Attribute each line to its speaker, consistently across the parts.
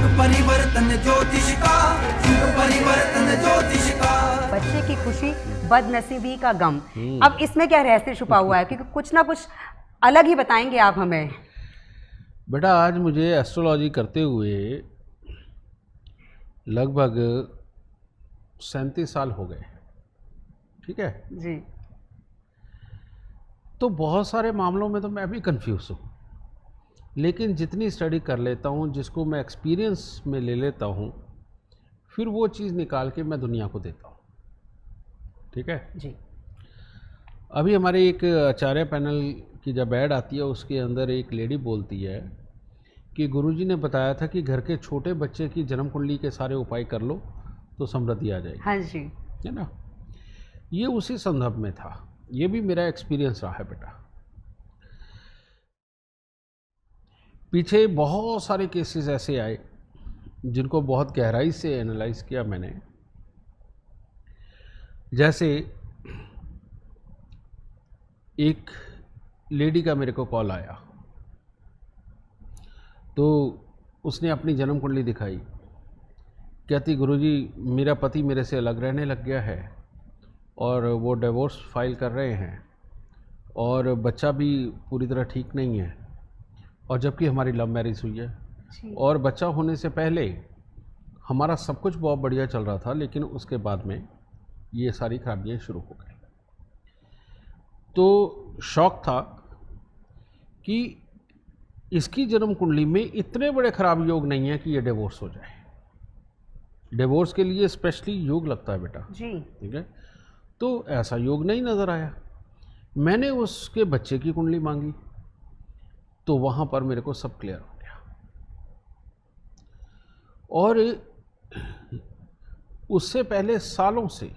Speaker 1: परिवर्तन ज्योतिष का, परिवर्तन ज्योतिष का।
Speaker 2: बच्चे की खुशी बदनसीबी का गम। अब इसमें क्या रहस्य छुपा हुआ है, क्योंकि कुछ ना कुछ अलग ही बताएंगे आप हमें।
Speaker 3: बेटा आज मुझे एस्ट्रोलॉजी करते हुए लगभग 37 साल हो गए, ठीक है
Speaker 2: जी।
Speaker 3: तो बहुत सारे मामलों में तो मैं भी कंफ्यूज हूँ, लेकिन जितनी स्टडी कर लेता हूँ, जिसको मैं एक्सपीरियंस में ले लेता हूँ, फिर वो चीज़ निकाल के मैं दुनिया को देता हूँ, ठीक है
Speaker 2: जी।
Speaker 3: अभी हमारे एक आचार्य पैनल की जब ऐड आती है, उसके अंदर एक लेडी बोलती है कि गुरुजी ने बताया था कि घर के छोटे बच्चे की जन्म कुंडली के सारे उपाय कर लो तो समृद्धि आ जाएगी।
Speaker 2: हाँ जी।
Speaker 3: है ना, ये उसी संदर्भ में था, ये भी मेरा एक्सपीरियंस रहा है बेटा। पीछे बहुत सारे केसेस ऐसे आए जिनको बहुत गहराई से एनालाइज किया मैंने। जैसे एक लेडी का मेरे को कॉल आया, तो उसने अपनी जन्म कुंडली दिखाई, कहती गुरुजी मेरा पति मेरे से अलग रहने लग गया है और वो डिवोर्स फाइल कर रहे हैं और बच्चा भी पूरी तरह ठीक नहीं है, और जबकि हमारी लव मैरिज हुई है और बच्चा होने से पहले हमारा सब कुछ बहुत बढ़िया चल रहा था, लेकिन उसके बाद में ये सारी खराबियाँ शुरू हो गई। तो शौक था कि इसकी जन्म कुंडली में इतने बड़े खराब योग नहीं है कि ये डिवोर्स हो जाए। डिवोर्स के लिए स्पेशली योग लगता है बेटा
Speaker 2: जी।
Speaker 3: ठीक है, तो ऐसा योग नहीं नज़र आया। मैंने उसके बच्चे की कुंडली मांगी तो वहाँ पर मेरे को सब क्लियर हो गया, और उससे पहले सालों से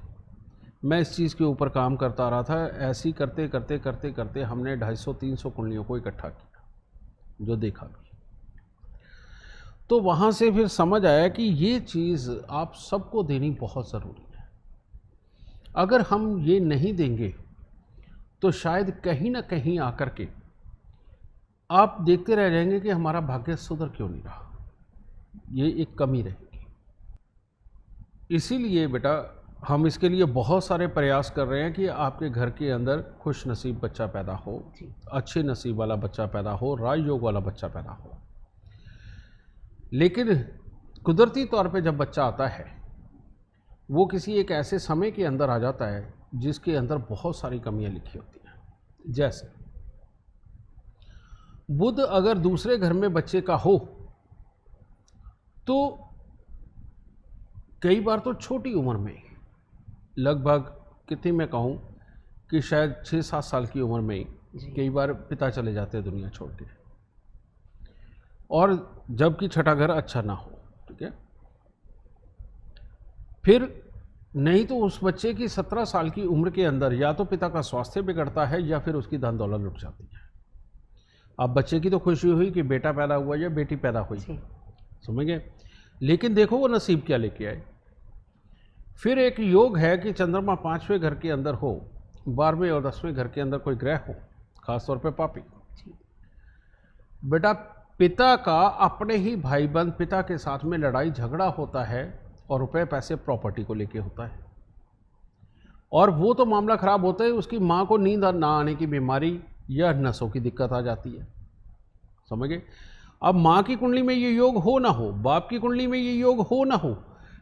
Speaker 3: मैं इस चीज़ के ऊपर काम करता रहा था। ऐसे ही करते करते करते करते हमने 250-300 कुंडलियों को इकट्ठा किया, जो देखा भी। तो वहाँ से फिर समझ आया कि ये चीज़ आप सबको देनी बहुत ज़रूरी है। अगर हम ये नहीं देंगे तो शायद कहीं ना कहीं आकर के आप देखते रह जाएंगे कि हमारा भाग्य सुधर क्यों नहीं रहा, ये एक कमी रहेगी। इसीलिए बेटा हम इसके लिए बहुत सारे प्रयास कर रहे हैं कि आपके घर के अंदर खुश नसीब बच्चा पैदा हो, अच्छे नसीब वाला बच्चा पैदा हो, राज योग वाला बच्चा पैदा हो। लेकिन कुदरती तौर पे जब बच्चा आता है वो किसी एक ऐसे समय के अंदर आ जाता है जिसके अंदर बहुत सारी कमियां लिखी होती हैं। जैसे बुध अगर दूसरे घर में बच्चे का हो तो कई बार तो छोटी उम्र में, लगभग कितनी मैं कहूँ कि शायद 6-7 साल की उम्र में कई बार पिता चले जाते हैं दुनिया छोड़ के, और जबकि छठा घर अच्छा ना हो, ठीक है। फिर नहीं तो उस बच्चे की 17 साल की उम्र के अंदर या तो पिता का स्वास्थ्य बिगड़ता है या फिर उसकी धन दौलत लुट जाती है। अब बच्चे की तो खुशी हुई कि बेटा पैदा हुआ या बेटी पैदा हुई, समझ गए, लेकिन देखो वो नसीब क्या लेके आए। फिर एक योग है कि चंद्रमा 5वें घर के अंदर हो, 12वें और 10वें घर के अंदर कोई ग्रह हो, खासतौर पे पापी। बेटा पिता का अपने ही भाई बंद पिता के साथ में लड़ाई झगड़ा होता है और रुपए पैसे प्रॉपर्टी को लेके होता है, और वो तो मामला खराब होता है, उसकी माँ को नींद ना आने की बीमारी या नसों की दिक्कत आ जाती है, समझ गए। अब माँ की कुंडली में ये योग हो ना हो, बाप की कुंडली में ये योग हो ना हो,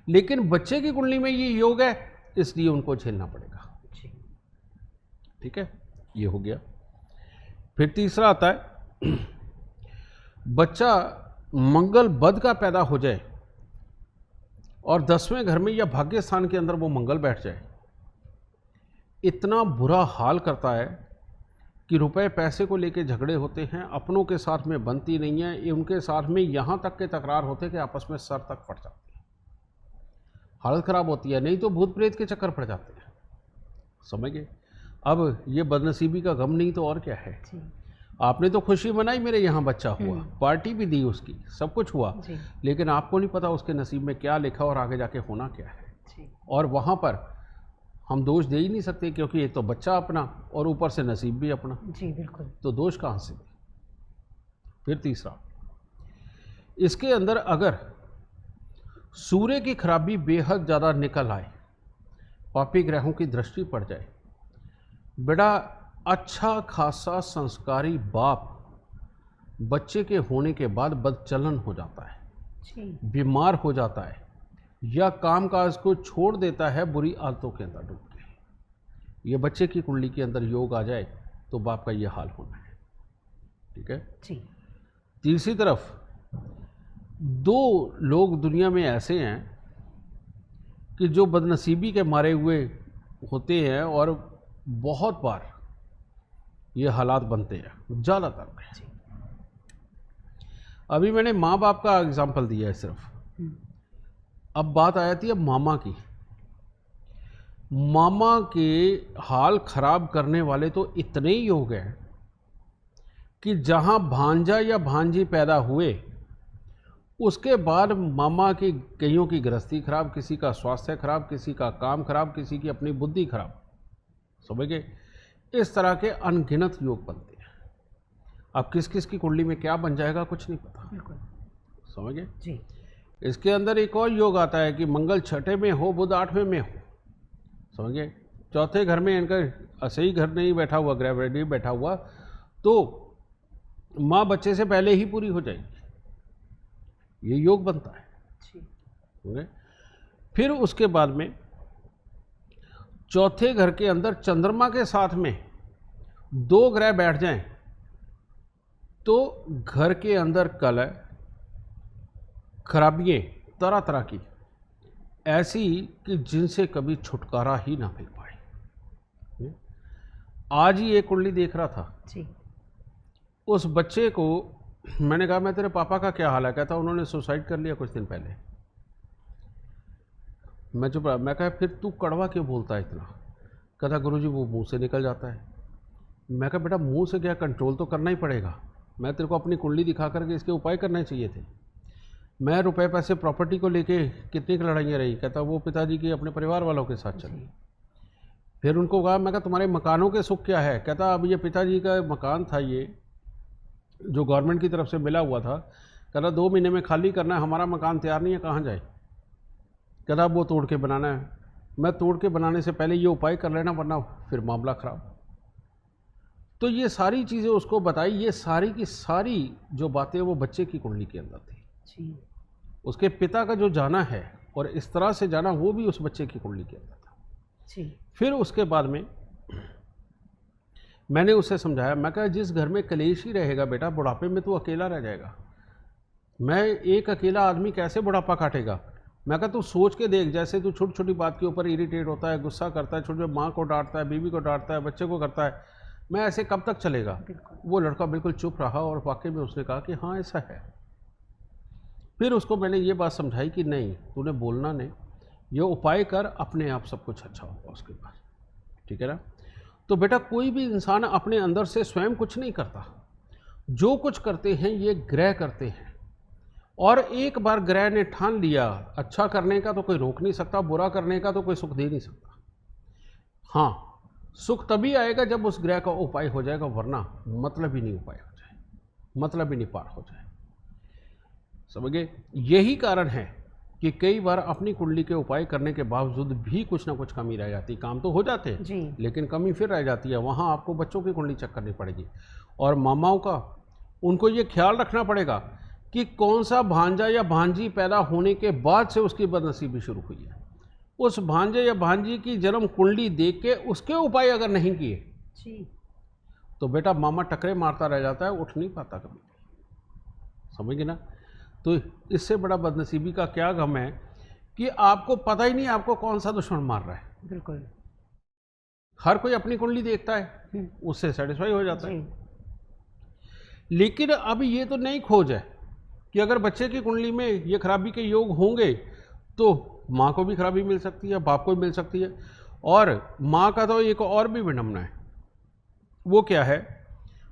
Speaker 3: लेकिन बच्चे की कुंडली में ये योग है, इसलिए उनको झेलना पड़ेगा, ठीक है। ये हो गया। फिर तीसरा आता है बच्चा मंगल बद का पैदा हो जाए और 10वें घर में या भाग्य स्थान के अंदर वो मंगल बैठ जाए, इतना बुरा हाल करता है कि रुपए पैसे को लेके झगड़े होते हैं, अपनों के साथ में बनती नहीं है, उनके साथ में यहाँ तक के तकरार होते हैं कि आपस में सर तक फट जाती है, हालत खराब होती है, नहीं तो भूत प्रेत के चक्कर पड़ जाते हैं, समझ गए। अब ये बदनसीबी का गम नहीं तो और क्या है। आपने तो खुशी मनाई मेरे यहाँ बच्चा हुआ, पार्टी भी दी उसकी, सब कुछ हुआ, लेकिन आपको नहीं पता उसके नसीब में क्या लिखा और आगे जाके होना क्या है। और वहाँ पर हम दोष दे ही नहीं सकते, क्योंकि एक तो बच्चा अपना और ऊपर से नसीब भी अपना।
Speaker 2: जी बिल्कुल।
Speaker 3: तो दोष कहाँ से। फिर तीसरा, इसके अंदर अगर सूर्य की खराबी बेहद ज़्यादा निकल आए, पापी ग्रहों की दृष्टि पड़ जाए, बेटा अच्छा खासा संस्कारी बाप बच्चे के होने के बाद बदचलन हो जाता है,
Speaker 2: जी
Speaker 3: बीमार हो जाता है, या काम काज को छोड़ देता है बुरी आदतों के अंदर डूब के। ये बच्चे की कुंडली के अंदर योग आ जाए तो बाप का ये हाल होना है। ठीक है।
Speaker 2: जी
Speaker 3: तीसरी तरफ दो लोग दुनिया में ऐसे हैं कि जो बदनसीबी के मारे हुए होते हैं और बहुत बार ये हालात बनते हैं, ज़्यादातर में।
Speaker 2: जी
Speaker 3: अभी मैंने माँ बाप का एग्जाम्पल दिया है सिर्फ। अब बात आ जाती है मामा की। मामा के हाल खराब करने वाले तो इतने ही हो गए कि जहाँ भांजा या भांजी पैदा हुए उसके बाद मामा की कईयों की गृहस्थी खराब, किसी का स्वास्थ्य खराब, किसी का काम खराब, किसी की अपनी बुद्धि खराब, समझ गए। इस तरह के अनगिनत योग बनते हैं। अब किस किस की कुंडली में क्या बन जाएगा कुछ नहीं पता,
Speaker 2: बिल्कुल
Speaker 3: समझ गए।
Speaker 2: जी
Speaker 3: इसके अंदर एक और योग आता है कि मंगल छठे में हो, बुध आठवें में हो, समझ गए। चौथे घर में इनका सही घर नहीं बैठा हुआ, ग्रह नहीं बैठा हुआ, तो माँ बच्चे से पहले ही पूरी हो जाएगी, ये योग बनता है।
Speaker 2: जी
Speaker 3: समझ गए। फिर उसके बाद में चौथे घर के अंदर चंद्रमा के साथ में दो ग्रह बैठ जाएं तो घर के अंदर कलह, खराबियाँ तरह तरह की ऐसी कि जिनसे कभी छुटकारा ही ना मिल पाए। आज ही एक कुंडली देख रहा था,
Speaker 2: जी
Speaker 3: उस बच्चे को मैंने कहा मैं तेरे पापा का क्या हाल है, कहता उन्होंने सुसाइड कर लिया कुछ दिन पहले। मैं चुप रहा। मैं कहा फिर तू कड़वा क्यों बोलता है इतना? कहता गुरुजी वो मुंह से निकल जाता है। मैं कहा बेटा मुंह से क्या, कंट्रोल तो करना ही पड़ेगा। मैं तेरे को अपनी कुंडली दिखा करके इसके उपाय करने चाहिए थे। मैं रुपए पैसे प्रॉपर्टी को लेके कितनी लड़ाइयाँ रही, कहता वो पिताजी की अपने परिवार वालों के साथ चली। फिर उनको कहा, मैं कहा तुम्हारे मकानों के सुख क्या है? कहता अब ये पिताजी का मकान था, ये जो गवर्नमेंट की तरफ से मिला हुआ था, कहता 2 महीने में खाली करना है, हमारा मकान तैयार नहीं है, कहाँ जाए? कहता अब वो तोड़ के बनाना है। मैं तोड़ के बनाने से पहले ये उपाय कर लेना, वरना फिर मामला खराब। तो ये सारी चीज़ें उसको बताई। ये सारी की सारी जो बातें वो बच्चे की कुंडली के अंदर थी।
Speaker 2: जी
Speaker 3: उसके पिता का जो जाना है और इस तरह से जाना, वो भी उस बच्चे की कुंडली के अंदर था।
Speaker 2: जी
Speaker 3: फिर उसके बाद में मैंने उसे समझाया, मैं कहा जिस घर में कलेश ही रहेगा बेटा, बुढ़ापे में तू अकेला रह जाएगा। मैं एक अकेला आदमी कैसे बुढ़ापा काटेगा? मैं कहा तू सोच के देख, जैसे तू छोटी छोटी बात के ऊपर इरिटेट होता है, गुस्सा करता है, छोटे छोटे माँ को डांटता है, बीवी को डांटता है, बच्चे को करता है, मैं ऐसे कब तक चलेगा? वो लड़का बिल्कुल चुप रहा और वाकई में उसने कहा कि हाँ ऐसा है। फिर उसको मैंने ये बात समझाई कि नहीं, तूने बोलना नहीं, ये उपाय कर, अपने आप सब कुछ अच्छा होगा उसके पास। ठीक है ना? तो बेटा कोई भी इंसान अपने अंदर से स्वयं कुछ नहीं करता, जो कुछ करते हैं ये ग्रह करते हैं। और एक बार ग्रह ने ठान लिया, अच्छा करने का तो कोई रोक नहीं सकता, बुरा करने का तो कोई सुख दे नहीं सकता। हाँ, सुख तभी आएगा जब उस ग्रह का उपाय हो जाएगा, वरना मतलब ही नहीं उपाय हो जाए, मतलब ही नहीं पार हो जाए। समझ गए? यही कारण है कि कई बार अपनी कुंडली के उपाय करने के बावजूद भी कुछ ना कुछ कमी रह जाती। काम तो हो जाते हैं
Speaker 2: जी
Speaker 3: लेकिन कमी फिर रह जाती है। वहाँ आपको बच्चों की कुंडली चेक करनी पड़ेगी और मामाओं का, उनको ये ख्याल रखना पड़ेगा कि कौन सा भांजा या भांजी पैदा होने के बाद से उसकी बदनसीबी शुरू हुई है। उस भांजे या भांजी की जन्म कुंडली देख के उसके उपाय अगर नहीं किए
Speaker 2: जी
Speaker 3: तो बेटा मामा टकरे मारता रह जाता है, उठ नहीं पाता कभी। समझ गए ना? तो इससे बड़ा बदनसीबी का क्या गम है कि आपको पता ही नहीं आपको कौन सा दुश्मन मार रहा है।
Speaker 2: बिल्कुल
Speaker 3: हर कोई अपनी कुंडली देखता है, उससे सेटिस्फाई हो जाता है।
Speaker 2: जी
Speaker 3: लेकिन अब ये तो नहीं खोज है कि अगर बच्चे की कुंडली में ये खराबी के योग होंगे तो माँ को भी खराबी मिल सकती है, बाप को भी मिल सकती है। और माँ का तो एक और भी विडंबना है। वो क्या है?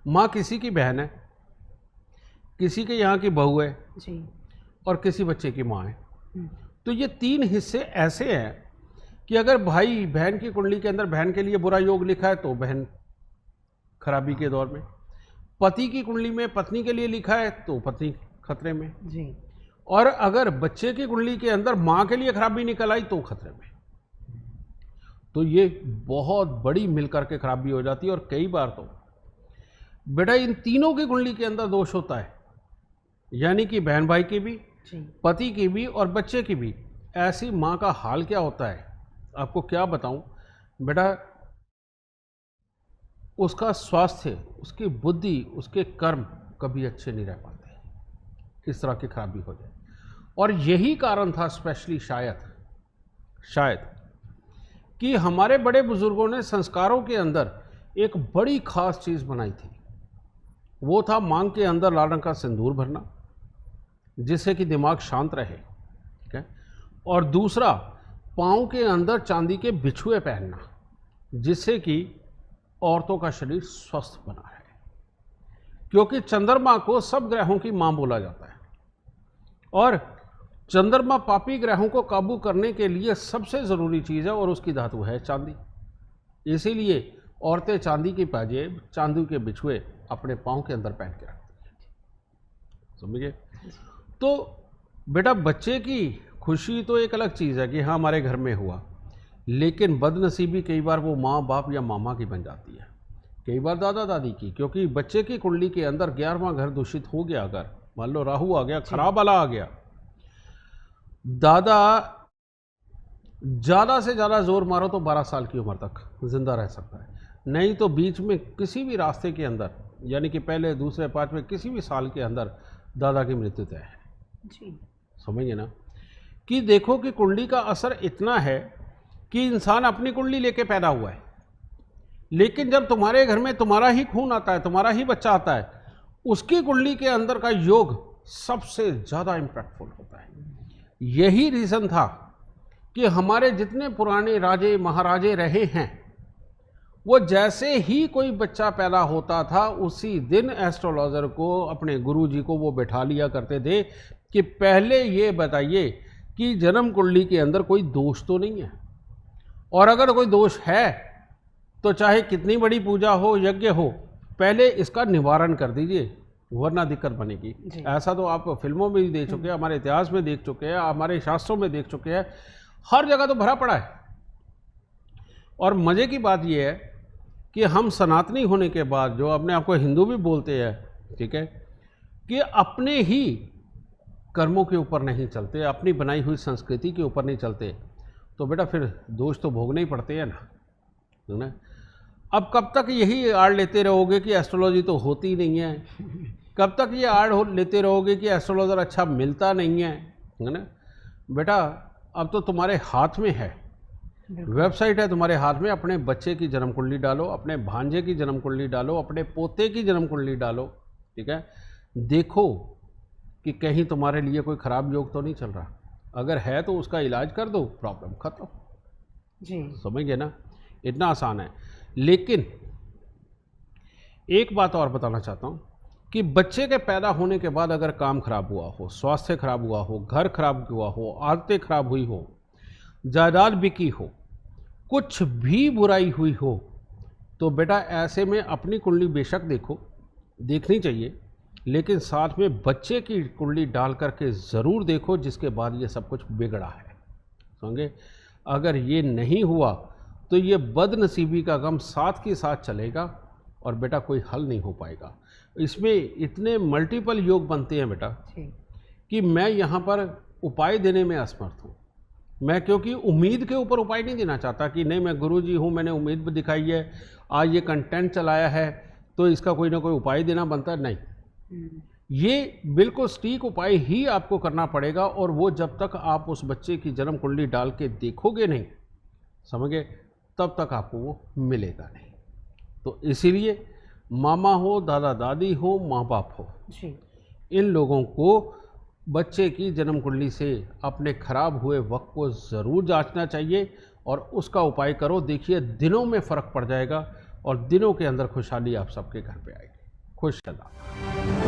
Speaker 3: माँ किसी की बहन है, किसी के यहाँ की बहू है
Speaker 2: जी
Speaker 3: और किसी बच्चे की माँ है। तो ये 3 हिस्से ऐसे हैं कि अगर भाई बहन की कुंडली के अंदर बहन के लिए बुरा योग लिखा है तो बहन खराबी के दौर में, पति की कुंडली में पत्नी के लिए लिखा है तो पत्नी खतरे में,
Speaker 2: जी
Speaker 3: और अगर बच्चे की कुंडली के अंदर माँ के लिए खराबी निकल आई तो खतरे में। तो ये बहुत बड़ी मिलकर के खराबी हो जाती है। और कई बार तो बेटा इन तीनों की कुंडली के अंदर दोष होता है, यानी कि बहन भाई की भी, पति की भी और बच्चे की भी। ऐसी माँ का हाल क्या होता है आपको क्या बताऊं बेटा, उसका स्वास्थ्य, उसकी बुद्धि, उसके कर्म कभी अच्छे नहीं रह पाते, इस तरह की खराबी हो जाए। और यही कारण था स्पेशली शायद कि हमारे बड़े बुजुर्गों ने संस्कारों के अंदर एक बड़ी खास चीज़ बनाई थी। वो था मांग के अंदर लाल रंग का सिंदूर भरना, जिससे कि दिमाग शांत रहे, ठीक है। और दूसरा, पाँव के अंदर चांदी के बिछुए पहनना, जिससे कि औरतों का शरीर स्वस्थ बना रहे, क्योंकि चंद्रमा को सब ग्रहों की मां बोला जाता है। और चंद्रमा पापी ग्रहों को काबू करने के लिए सबसे ज़रूरी चीज़ है और उसकी धातु है चांदी। इसीलिए औरतें चांदी की पाजेब, चांदी के बिछुए अपने पाँव के अंदर पहन के रखती हैं, समझिए। तो बेटा बच्चे की खुशी तो एक अलग चीज़ है कि हाँ हमारे घर में हुआ, लेकिन बदनसीबी कई बार वो माँ बाप या मामा की बन जाती है, कई बार दादा दादी की। क्योंकि बच्चे की कुंडली के अंदर 11वां घर दूषित हो गया, अगर मान लो राहु आ गया, खराब वाला आ गया, दादा ज़्यादा से ज़्यादा जोर मारो तो 12 साल की उम्र तक जिंदा रह सकता है, नहीं तो बीच में किसी भी रास्ते के अंदर, यानी कि पहले दूसरे पाँचवें किसी भी साल के अंदर दादा की मृत्यु तय है जी। समझिए ना कि देखो कि कुंडली का असर इतना है कि इंसान अपनी कुंडली लेके पैदा हुआ है, लेकिन जब तुम्हारे घर में तुम्हारा ही खून आता है, तुम्हारा ही बच्चा आता है, उसकी कुंडली के अंदर का योग सबसे ज़्यादा इम्पैक्टफुल होता है। यही रीज़न था कि हमारे जितने पुराने राजे महाराजे रहे हैं, वो जैसे ही कोई बच्चा पैदा होता था उसी दिन एस्ट्रोलॉजर को, अपने गुरुजी को वो बैठा लिया करते थे कि पहले ये बताइए कि जन्म कुंडली के अंदर कोई दोष तो नहीं है, और अगर कोई दोष है तो चाहे कितनी बड़ी पूजा हो, यज्ञ हो, पहले इसका निवारण कर दीजिए, वरना दिक्कत बनेगी। ऐसा तो आप फिल्मों में भी देख चुके हैं, हमारे इतिहास में देख चुके हैं, हमारे शास्त्रों में देख चुके हैं, हर जगह तो भरा पड़ा है। और मज़े की बात यह है कि हम सनातनी होने के बाद, जो अपने आप को हिंदू भी बोलते हैं, ठीक है, कि अपने ही कर्मों के ऊपर नहीं चलते, अपनी बनाई हुई संस्कृति के ऊपर नहीं चलते, तो बेटा फिर दोष तो भोगने ही पड़ते हैं ना, है ना। अब कब तक यही आड़ लेते रहोगे कि एस्ट्रोलॉजी तो होती नहीं है, कब तक ये आड़ लेते रहोगे कि एस्ट्रोलॉजर अच्छा मिलता नहीं है ना। बेटा अब तो तुम्हारे हाथ में है, वेबसाइट है तुम्हारे हाथ में, अपने बच्चे की जन्म कुंडली डालो, अपने भांजे की जन्म कुंडली डालो, अपने पोते की जन्म कुंडली डालो, ठीक है। देखो कि कहीं तुम्हारे लिए कोई खराब योग तो नहीं चल रहा, अगर है तो उसका इलाज कर दो, प्रॉब्लम खत्म जी। समझ गए ना, इतना आसान है। लेकिन एक बात और बताना चाहता हूँ कि बच्चे के पैदा होने के बाद अगर काम खराब हुआ हो, स्वास्थ्य खराब हुआ हो, घर खराब हुआ हो, आदतें खराब हुई हो, जायदाद बिकी हो, कुछ भी बुराई हुई हो, तो बेटा ऐसे में अपनी कुंडली बेशक देखनी चाहिए, लेकिन साथ में बच्चे की कुंडली डाल करके ज़रूर देखो, जिसके बाद ये सब कुछ बिगड़ा है, समझे। अगर ये नहीं हुआ तो ये बदनसीबी का गम साथ के साथ चलेगा और बेटा कोई हल नहीं हो पाएगा। इसमें इतने मल्टीपल योग बनते हैं बेटा कि मैं यहाँ पर उपाय देने में असमर्थ हूँ। मैं क्योंकि उम्मीद के ऊपर उपाय नहीं देना चाहता कि नहीं मैं गुरुजी हूँ, मैंने उम्मीद भी दिखाई है, आज ये कंटेंट चलाया है तो इसका कोई ना कोई उपाय देना बनता है, नहीं। ये बिल्कुल सटीक उपाय ही आपको करना पड़ेगा, और वो जब तक आप उस बच्चे की जन्म कुंडली डाल के देखोगे नहीं, समझे, तब तक आपको वो मिलेगा नहीं। तो इसीलिए मामा हो, दादा दादी हो, माँ बाप हो जी, इन लोगों को बच्चे की जन्म कुंडली से अपने खराब हुए वक्त को ज़रूर जांचना चाहिए और उसका उपाय करो। देखिए दिनों में फ़र्क पड़ जाएगा और दिनों के अंदर खुशहाली आप सबके घर पे आएगी। खुश चला।